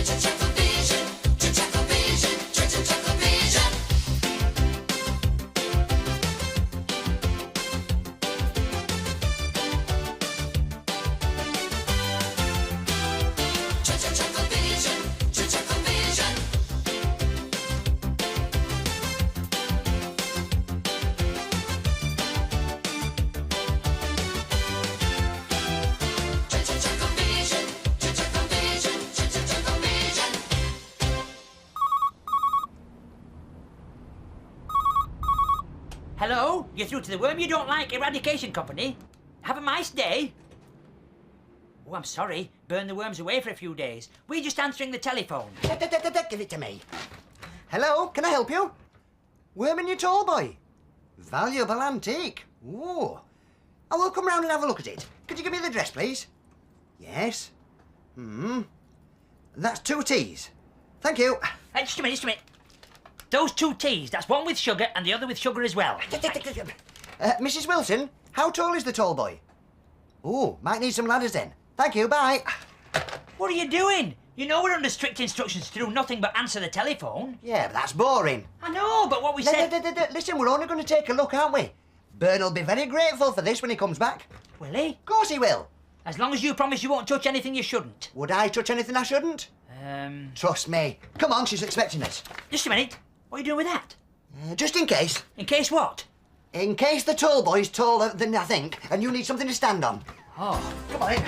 ChuckleVision, ChuckleVision, ChuckleVision. ChuckleVision, ChuckleVision. Hello? You're through to the Worm You Don't Like Eradication Company. Have a nice day. Oh, I'm sorry. Burn the worms away for a few days. We're just answering the telephone. Give it to me. Hello, can I help you? Worm in your tall boy. Valuable antique. Ooh. I will come round and have a look at it. Could you give me the address, please? Yes. That's 2 T's. Thank you. Just a minute. Those 2 teas, that's one with sugar and the other with sugar as well. Mrs. Wilson, how tall is the tall boy? Ooh, might need some ladders then. Thank you, bye. What are you doing? You know we're under strict instructions to do nothing but answer the telephone. Yeah, but that's boring. I know, but what we said... Listen, we're only going to take a look, aren't we? Bern will be very grateful for this when he comes back. Will he? Of course he will. As long as you promise you won't touch anything you shouldn't. Would I touch anything I shouldn't? Trust me. Come on, she's expecting us. Just a minute. What are you doing with that? Just in case. In case what? In case the tall boy's taller than I think, and you need something to stand on. Oh. Come on in.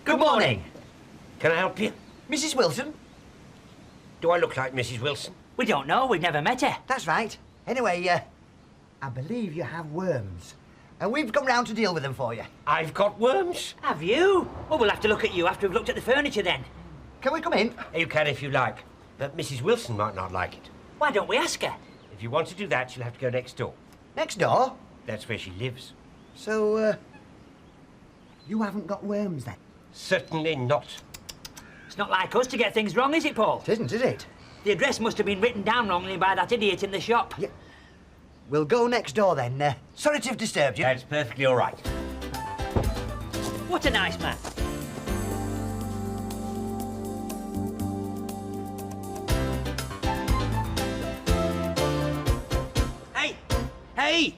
Good morning. Can I help you? Mrs. Wilson? Do I look like Mrs. Wilson? We don't know. We've never met her. That's right. Anyway, I believe you have worms. And we've come round to deal with them for you. I've got worms. Have you? Well, we'll have to look at you after we've looked at the furniture then. Can we come in? You can if you like, but Mrs. Wilson might not like it. Why don't we ask her? If you want to do that, you'll have to go next door. Next door? That's where she lives. So, you haven't got worms then? Certainly not. It's not like us to get things wrong, is it, Paul? It isn't, is it? The address must have been written down wrongly by that idiot in the shop. Yeah. We'll go next door then. Sorry to have disturbed you. That's perfectly all right. What a nice man. Hey!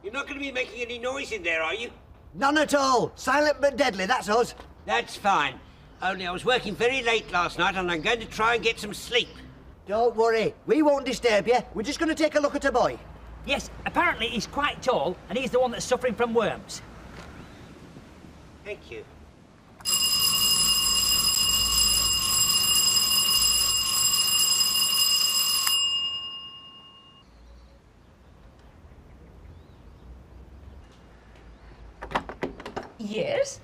You're not going to be making any noise in there, are you? None at all. Silent but deadly, that's us. That's fine. Only I was working very late last night and I'm going to try and get some sleep. Don't worry. We won't disturb you. We're just going to take a look at a boy. Yes, apparently he's quite tall and he's the one that's suffering from worms. Thank you. Yes?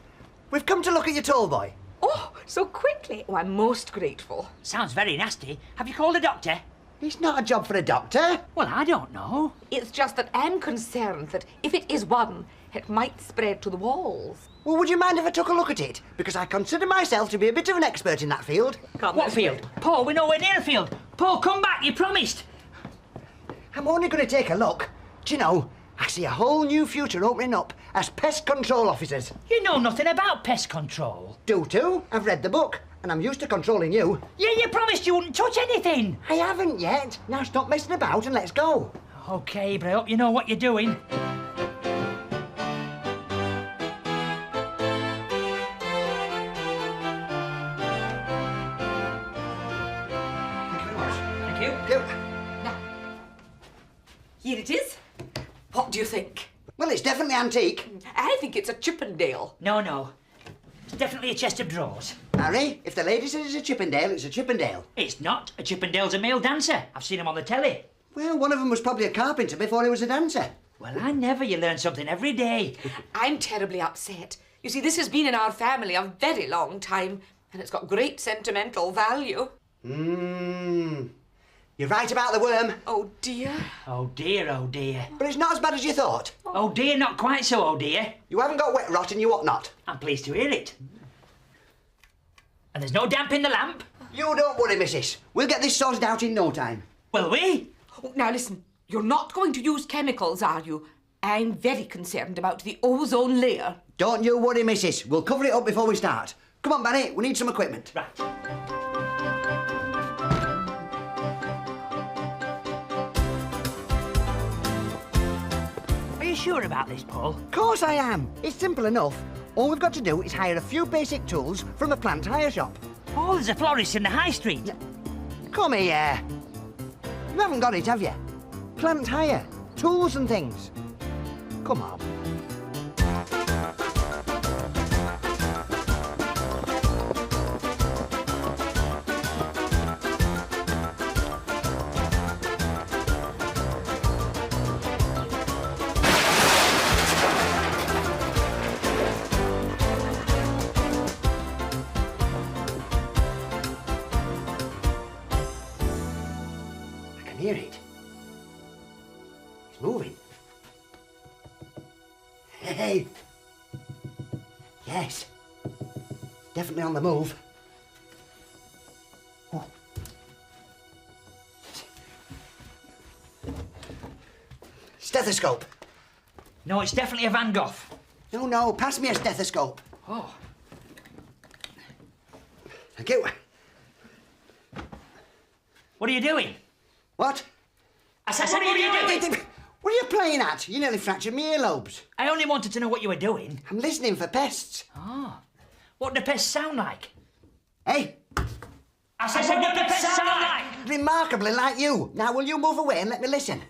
We've come to look at your tall boy. Oh, so quickly. Oh, I'm most grateful. Sounds very nasty. Have you called a doctor? It's not a job for a doctor. Well, I don't know. It's just that I'm concerned that if it is one, it might spread to the walls. Well, would you mind if I took a look at it? Because I consider myself to be a bit of an expert in that field. What field? Paul, we're nowhere near a field. Paul, come back, you promised. I'm only going to take a look. Do you know, I see a whole new future opening up as pest control officers. You know nothing about pest control. Do too. I've read the book, and I'm used to controlling you. Yeah, you promised you wouldn't touch anything. I haven't yet. Now stop messing about and let's go. OK, but I hope you know what you're doing. Thank you. Go. Now, here it is. What do you think? Well, it's definitely antique. I think it's a Chippendale. No. It's definitely a chest of drawers. Harry, if the lady says it's a Chippendale, it's a Chippendale. It's not. A Chippendale's a male dancer. I've seen him on the telly. Well, one of them was probably a carpenter before he was a dancer. Well, I never. You learn something every day. I'm terribly upset. You see, this has been in our family a very long time, and it's got great sentimental value. You're right about the worm, Oh dear. Oh dear, oh dear. but it's not as bad as you thought. Oh dear, not quite so, oh dear. You haven't got wet rot and you whatnot. I'm pleased to hear it. And there's no damp in the lamp? You don't worry, missus. We'll get this sorted out in no time. Will we? Oh, now listen, you're not going to use chemicals, are you? I'm very concerned about the ozone layer. Don't you worry, missus. We'll cover it up before we start. Come on, Benny, we need some equipment. Right. Are you sure about this, Paul? Of course I am. It's simple enough. All we've got to do is hire a few basic tools from a plant hire shop. Oh, there's a florist in the high street. Come here. You haven't got it, have you? Plant hire, tools and things. Come on. I can hear it. It's moving. Hey! Yes. Definitely on the move. Oh. Stethoscope. No, it's definitely a Van Gogh. No, pass me a stethoscope. Oh. Thank you. What are you doing? What? I said, what are you doing? What are you playing at? You nearly fractured my earlobes. I only wanted to know what you were doing. I'm listening for pests. Oh. What do pests sound like? Hey, I said, what do pests sound like? remarkably like you. Now, will you move away and let me listen?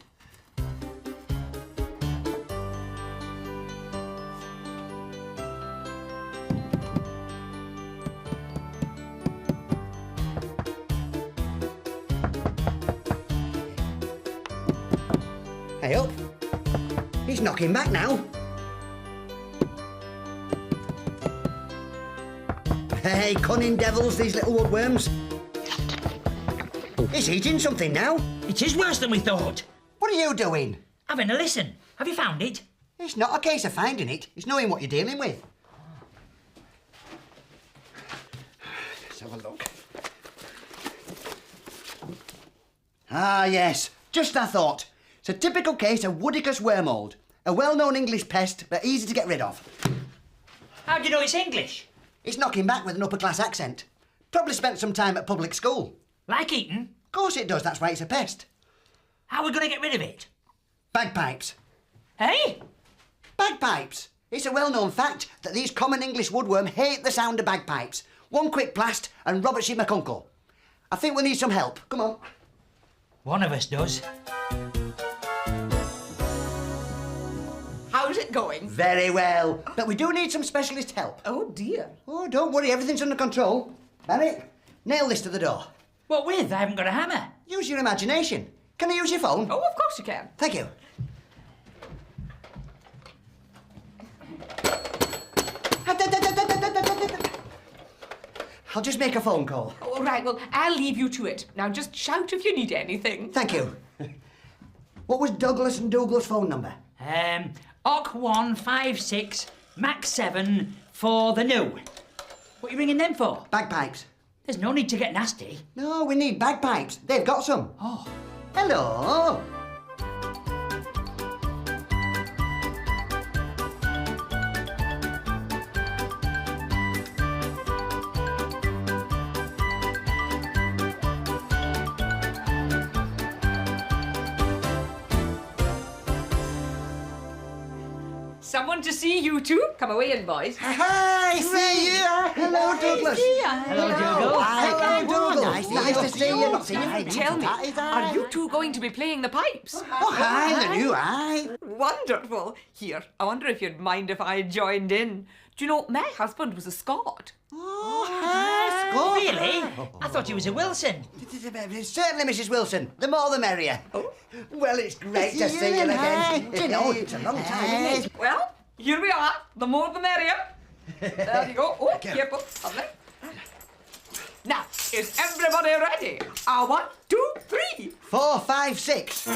Hey up. He's knocking back now. Hey, cunning devils, these little woodworms. He's eating something now. It is worse than we thought. What are you doing? Having a listen. Have you found it? It's not a case of finding it, it's knowing what you're dealing with. Let's have a look. Ah, yes, just I thought. It's a typical case of Woodicus wormold. A well-known English pest, but easy to get rid of. How do you know it's English? It's knocking back with an upper-class accent. Probably spent some time at public school. Like eating? Of course it does, that's why it's a pest. How are we going to get rid of it? Bagpipes. Hey? Bagpipes. It's a well-known fact that these common English woodworm hate the sound of bagpipes. One quick blast and Robert's your McUncle. I think we need some help. Come on. One of us does. How's it going? Very well. But we do need some specialist help. Oh dear. Oh, don't worry, everything's under control. Barry, nail this to the door. What with? I haven't got a hammer. Use your imagination. Can I use your phone? Oh, of course you can. Thank you. I'll just make a phone call. All right, well, I'll leave you to it. Now just shout if you need anything. Thank you. What was Douglas and Douglas' phone number? OC 156 Max 7 for the new. What are you ringing them for? Bagpipes. There's no need to get nasty. No, we need bagpipes. They've got some. Oh. Hello. Someone to see you two. Come away in, boys. Hi, see you. Hello, Douglas. Hello, Dougal. Hello, Douglas. Nice to see you. Not seen you for ages. Tell me, That are you two going to be playing the pipes? Oh, hi, the new eye. Wonderful. Here, I wonder if you'd mind if I joined in. Do you know, my husband was a Scot. Oh, hi, Scott. Really? I thought he was a Wilson. Certainly, Mrs. Wilson. The more the merrier. Well, it's great to see you again. Do you know, it's a long time, isn't it? Well, here we are. The more the merrier. There you go. Oh, careful. Lovely. Now, is everybody ready? 1, 2, 3. 4, 5, 6.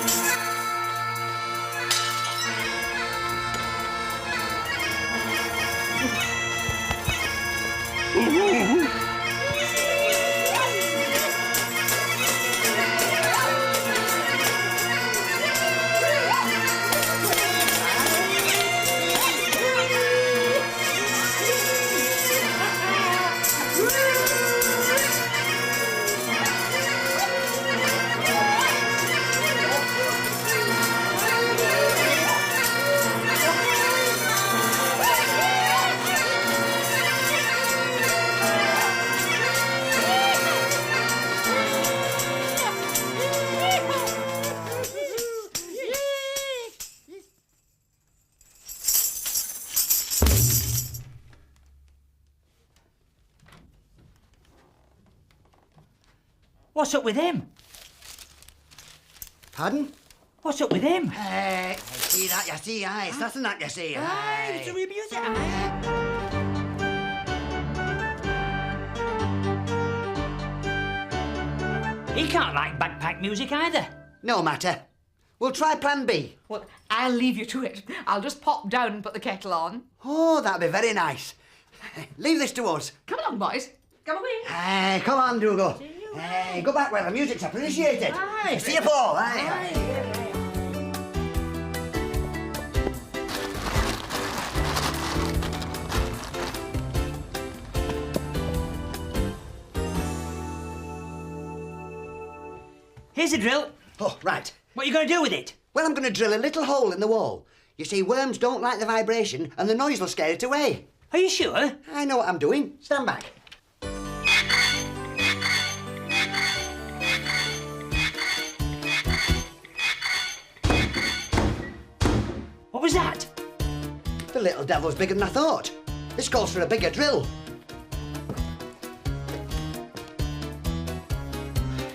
What's up with him? Pardon? What's up with him? I see that, you see, aye. It's nothing that you see, aye. It's a real music. He can't like bagpipe music either. No matter. We'll try plan B. Well, I'll leave you to it. I'll just pop down and put the kettle on. Oh, that'd be very nice. Leave this to us. Come along, boys. Come away. Come on, Dougal. Go back where the music's appreciated. Aye. See you, Paul. Aye. Here's a drill. Oh, right. What are you going to do with it? Well, I'm going to drill a little hole in the wall. You see, worms don't like the vibration and the noise will scare it away. Are you sure? I know what I'm doing. Stand back. What was that? The little devil's bigger than I thought. This calls for a bigger drill.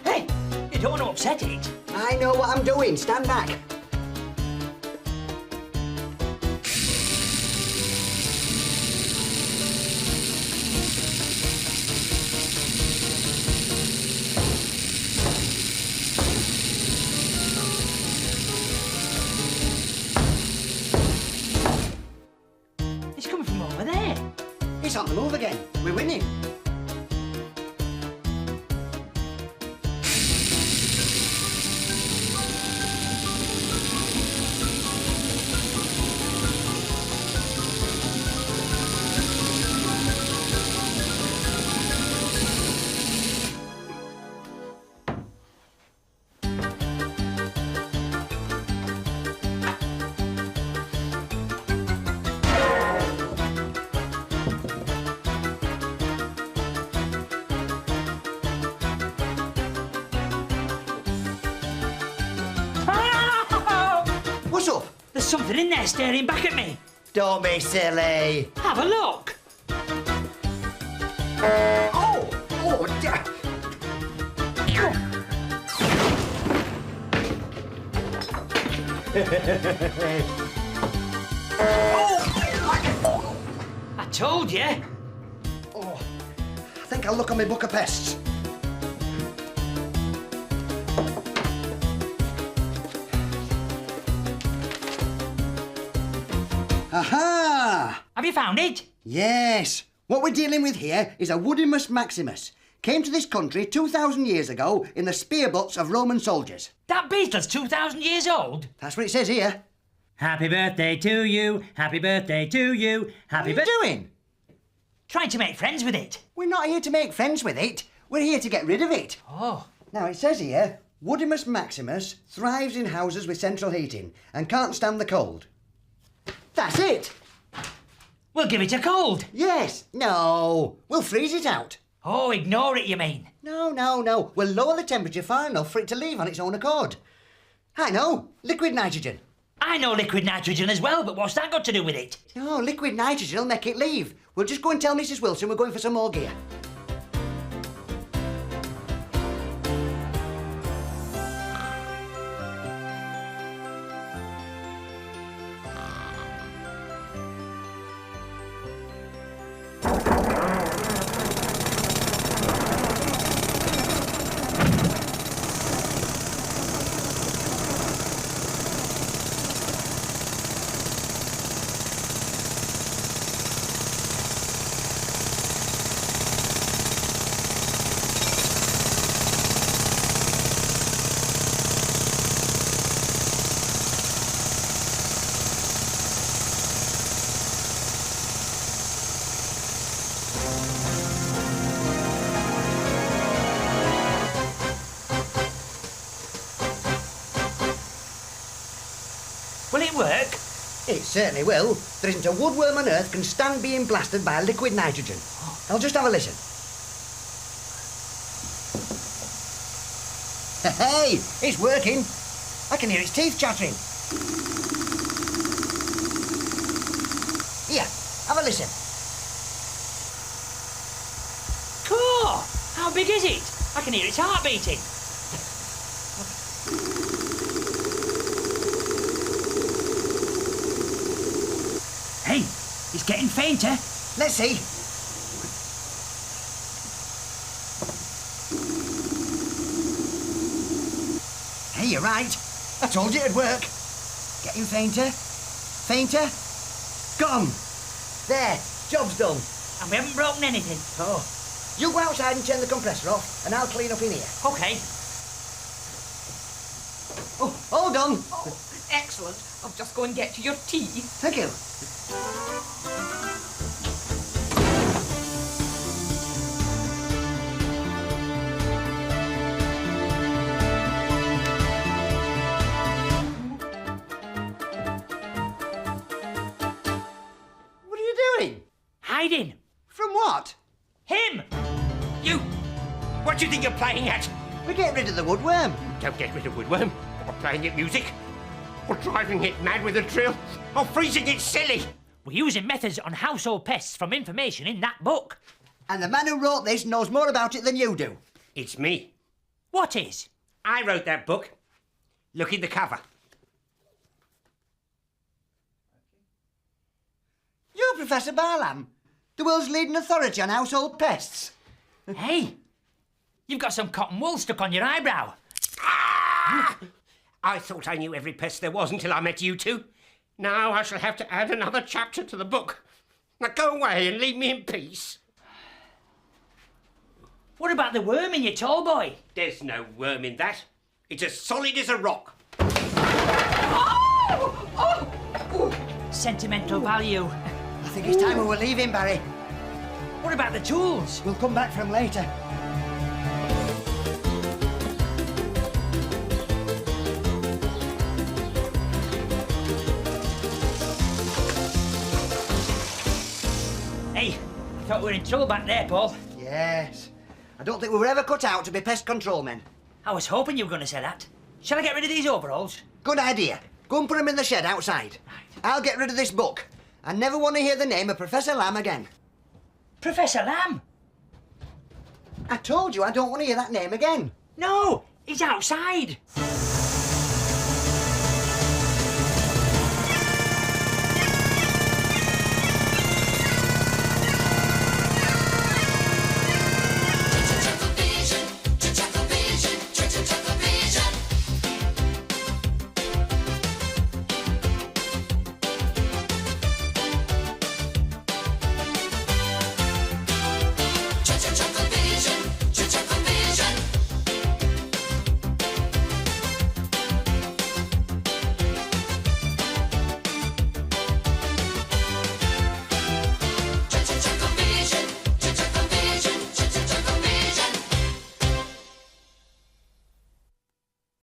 Hey, you don't want to upset it. I know what I'm doing. Stand back. It's coming from over there. It's on the move again. We're winning. What's up? There's something in there staring back at me. Don't be silly. Have a look. Oh, I told you. Oh, I think I'll look on my book of pests. Aha! Have you found it? Yes. What we're dealing with here is a Woodimus maximus. Came to this country 2,000 years ago in the spear butts of Roman soldiers. That beetle's 2,000 years old. That's what it says here. Happy birthday to you. Happy birthday to you. Happy What are you doing? Trying to make friends with it. We're not here to make friends with it. We're here to get rid of it. Oh. Now, it says here, Woodimus maximus thrives in houses with central heating and can't stand the cold. That's it. We'll give it a cold. Yes. No. We'll freeze it out. Oh, ignore it, you mean? No. We'll lower the temperature far enough for it to leave on its own accord. I know. Liquid nitrogen. I know liquid nitrogen as well, but what's that got to do with it? No, liquid nitrogen will make it leave. We'll just go and tell Mrs. Wilson we're going for some more gear. Will it work? It certainly will. There isn't a woodworm on earth can stand being blasted by liquid nitrogen. I'll just have a listen. Hey, it's working. I can hear its teeth chattering. Here, have a listen. Cool! How big is it? I can hear its heart beating. Hey, it's getting fainter. Let's see. Hey, you're right. I told you it'd work. Getting fainter. Fainter. Gone. There, job's done. And we haven't broken anything. Oh. You go outside and turn the compressor off, and I'll clean up in here. Okay. Oh, all done. Oh, excellent. I'll just go and get you your tea. Thank you. What are you doing? Hiding. From what? Him! You! What do you think you're playing at? We're getting rid of the woodworm. Don't get rid of woodworm. Or playing it music. Or driving it mad with a drill. Or freezing it silly. We're using methods on household pests from information in that book. And the man who wrote this knows more about it than you do. It's me. What is? I wrote that book. Look in the cover. You're Professor Barlam, the world's leading authority on household pests. Hey, you've got some cotton wool stuck on your eyebrow. Ah! I thought I knew every pest there was until I met you two. Now I shall have to add another chapter to the book. Now go away and leave me in peace. What about the worm in your tall boy? There's no worm in that. It's as solid as a rock. Oh! Oh! Oh! Sentimental value. I think it's time we were leaving, Barry. What about the tools? We'll come back for them later. Hey, I thought we were in trouble back there, Paul. Yes. I don't think we were ever cut out to be pest control men. I was hoping you were going to say that. Shall I get rid of these overalls? Good idea. Go and put them in the shed outside. I'll get rid of this book. I never want to hear the name of Professor Lamb again. Professor Lamb? I told you I don't want to hear that name again. No, he's outside.